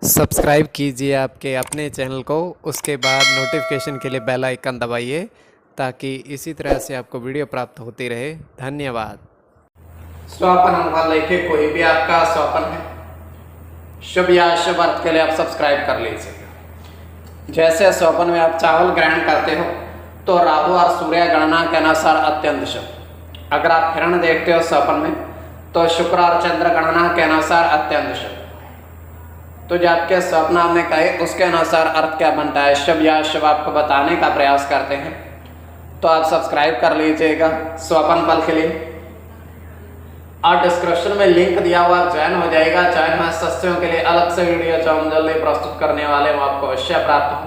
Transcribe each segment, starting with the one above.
Subscribe कीजिए आपके अपने चैनल को, उसके बाद नोटिफिकेशन के लिए बेल आइकन दबाइए ताकि इसी तरह से आपको वीडियो प्राप्त होती रहे। धन्यवाद। स्वपन अनुमान लेके कोई भी आपका स्वपन है, शुभ या अशुभ अर्थ के लिए आप सब्सक्राइब कर लीजिएगा। जैसे स्वपन में आप चावल ग्रहण करते हो तो राहु और सूर्य गणना के अनुसार अत्यंत शुभ। अगर आप हिरण देखते हो स्वपन में तो शुक्र और चंद्र गणना के अनुसार अत्यंत शुभ। तो जो आपके स्वप्न आपने कहे उसके अनुसार अर्थ क्या बनता है, शुभ या अशुभ आपको बताने का प्रयास करते हैं। तो आप सब्सक्राइब कर लीजिएगा स्वपन फल के लिए, और डिस्क्रिप्शन में लिंक दिया हुआ ज्वाइन हो जाएगा। ज्वाइन में सदस्यों के लिए अलग से वीडियो जो हम जल्दी प्रस्तुत करने वाले हैं आपको अवश्य प्राप्त हो,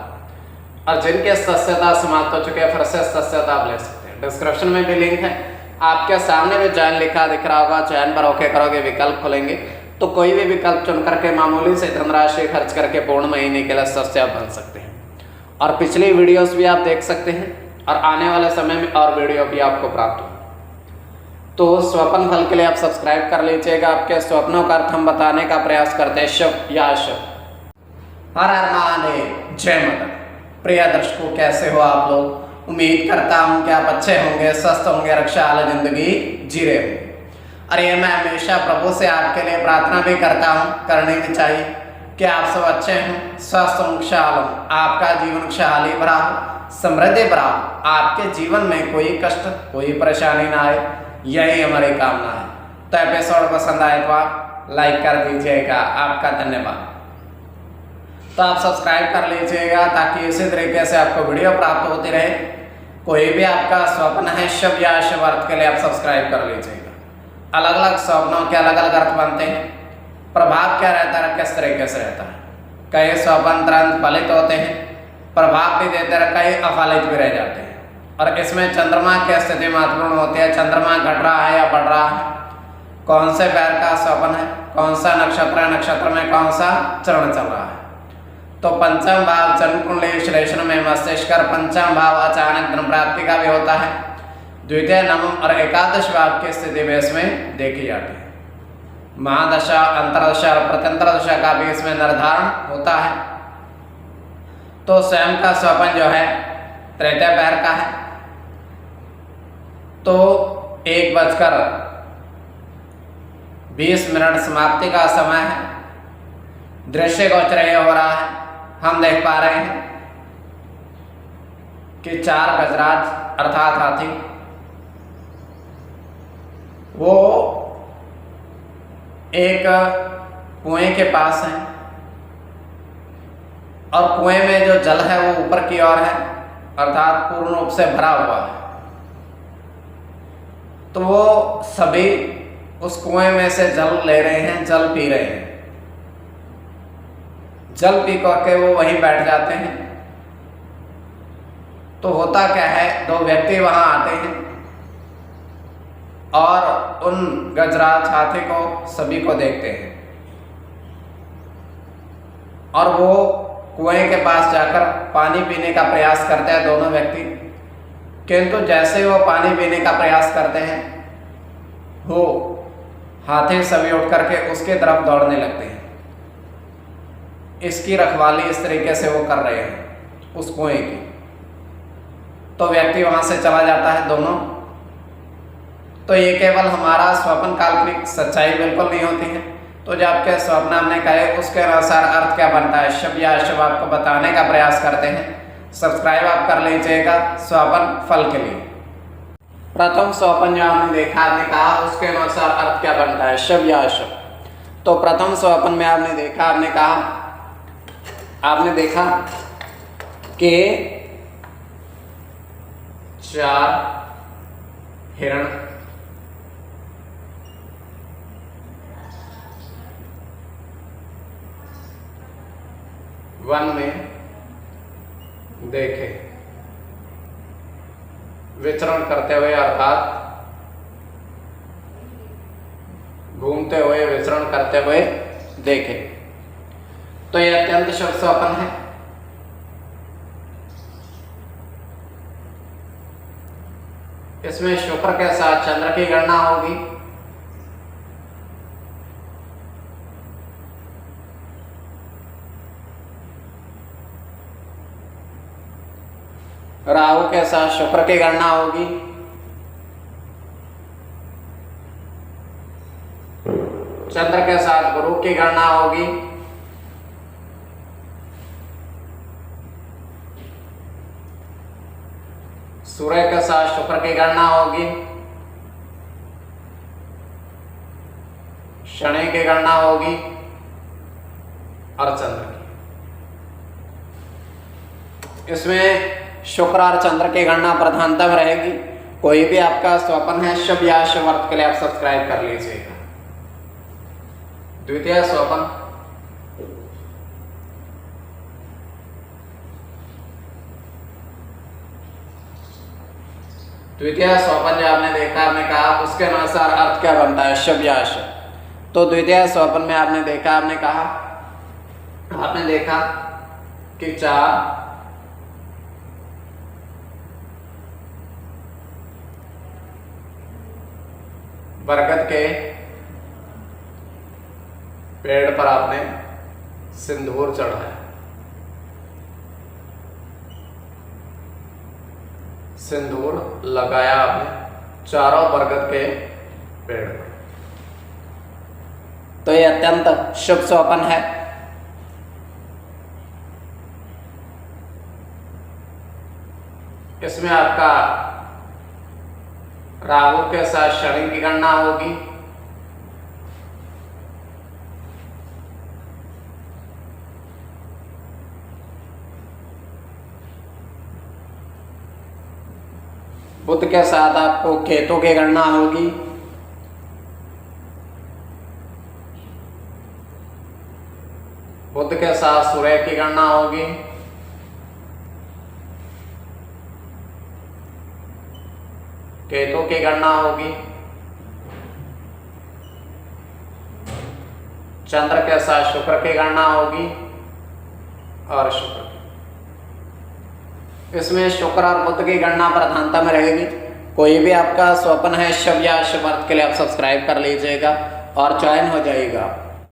और जिनके सदस्यता समाप्त हो चुके हैं फिर से सदस्यता आप ले सकते हैं। डिस्क्रिप्शन में भी लिंक है, आपके सामने भी ज्वाइन लिखा दिख रहा होगा। ज्वाइन पर ओके करोगे, विकल्प खुलेंगे तो कोई भी विकल्प चुन करके मामूली से धनराशि खर्च करके पूर्ण महीने के लिए सदस्य आप बन सकते हैं, और पिछली वीडियोस भी आप देख सकते हैं, और आने वाले समय में और वीडियो भी आपको प्राप्त हो। तो स्वप्न फल के लिए आप सब्सक्राइब कर लीजिएगा। आपके स्वप्नों का अर्थ हम बताने का प्रयास करते हैं, शुभ या अशुभ। हर हर महादेव, जय माता। प्रिय दर्शकों, कैसे हो आप लोग? उम्मीद करता हूं कि आप अच्छे होंगे, स्वस्थ होंगे, रक्षा वाली जिंदगी जी रहे होंगे। और ये मैं हमेशा प्रभु से आपके लिए प्रार्थना भी करता हूँ, करनी भी चाहिए कि आप सब अच्छे हों, स्वस्थ हों, खुशहाल हों, आपका जीवन खुशहाली भरा हो, समृद्धि भरा हो, आपके जीवन में कोई कष्ट कोई परेशानी ना आए, यही हमारी कामना है। तो एपिसोड पसंद आए तो आप लाइक कर दीजिएगा, आपका धन्यवाद। तो आप सब्सक्राइब कर लीजिएगा ताकि इसी तरीके से आपको वीडियो प्राप्त होती रहे। कोई भी आपका स्वप्न है, शुभ या अशुभ अर्थ के लिए आप सब्सक्राइब कर लीजिएगा। अलग अलग स्वप्नों के अलग अलग अर्थ बनते हैं, प्रभाव क्या रहता है, किस तरीके से रहता है। कई स्वप्न तुरंत फलित होते हैं, प्रभाव भी देते हैं, कई अफलित भी रह जाते हैं। और इसमें चंद्रमा की स्थिति महत्वपूर्ण होती है। चंद्रमा घट रहा है या बढ़ रहा है, कौन से पैर का स्वप्न है, कौन सा नक्षत्र है, नक्षत्र में कौन सा चरण चल रहा है। तो पंचम भाव जन्म कुंडली विश्लेषण में मस्तिष्क, पंचम भाव अचानक धन प्राप्ति का भी होता है। द्वितीय, नवम और एकादश भाव की स्थिति में इसमें देखी जाती है। महादशा, अंतरदशा और प्रत्यंतर दशा का भी इसमें निर्धारण होता है। तो स्वयं का स्वप्न जो है तृतीय पैर का है, तो 1:20 समाप्ति का समय है। दृश्य गोचर हो रहा है, हम देख पा रहे हैं कि 4 गजराज अर्थात हाथी वो एक कुएं के पास है, और कुएं में जो जल है वो ऊपर की ओर है, अर्थात पूर्ण रूप से भरा हुआ है। तो वो सभी उस कुएं में से जल ले रहे हैं, जल पी रहे हैं। जल पी करके वो वहीं बैठ जाते हैं। तो होता क्या है, 2 व्यक्ति वहां आते हैं और उन गजराज हाथी को सभी को देखते हैं, और वो कुएं के पास जाकर पानी पीने का प्रयास करते हैं दोनों व्यक्ति। किंतु जैसे वो पानी पीने का प्रयास करते हैं, वो हाथी सभी उठ करके उसके तरफ दौड़ने लगते हैं। इसकी रखवाली इस तरीके से वो कर रहे हैं उस कुएं की। तो व्यक्ति वहां से चला जाता है दोनों। तो ये केवल हमारा स्वप्न, काल्पनिक सच्चाई बिल्कुल नहीं होती है। तो जो आपके स्वप्न हमने कहे उसके अनुसार अर्थ क्या बनता है, शुभ या अशुभ आपको बताने का प्रयास करते हैं। सब्सक्राइब आप कर लीजिएगा स्वप्न फल के लिए। प्रथम स्वप्न जो हमने देखा, आपने कहा उसके अनुसार अर्थ क्या बनता है, शुभ या अशुभ। तो प्रथम स्वप्न में आपने देखा, आपने देखा कि 4 हिरण वन में देखे विचरण करते हुए, अर्थात घूमते हुए, विचरण करते हुए देखे। तो यह अत्यंत शुभ स्वप्न है। इसमें शुक्र के साथ चंद्र की गणना होगी। राहु के साथ शुक्र की गणना होगी। चंद्र के साथ गुरु की गणना होगी। सूर्य के साथ शुक्र की गणना होगी। शनि की गणना होगी और चंद्र की। इसमें शुक्र और चंद्र की गणना प्रधानता में रहेगी। कोई भी आपका स्वप्न है शुभ या शुभ अर्थ के लिए आप सब्सक्राइब कर लीजिएगा। द्वितीय स्वप्न, द्वितीय स्वप्न जो आपने देखा, आपने कहा उसके अनुसार अर्थ क्या बनता है, शुभ या अशुभ। तो द्वितीय स्वप्न में आपने देखा, आपने कहा, आपने देखा कि 4 बरगद के पेड़ पर आपने सिंदूर चढ़ाया। सिंदूर लगाया आपने चारों बरगद के पेड़ पर। तो ये अत्यंत शुभ स्वप्न है। इसमें आपका राहु के साथ शनि की गणना होगी। बुध के साथ आपको केतु की गणना होगी। बुध के साथ सूर्य की गणना होगी। केतु की गणना होगी। चंद्र के साथ शुक्र की गणना होगी और शुक्र की। इसमें शुक्र और बुध की गणना प्रधानता में रहेगी। कोई भी आपका स्वप्न है शुभ या अशुभ अर्थ के लिए आप सब्सक्राइब कर लीजिएगा और ज्वाइन हो जाइएगा।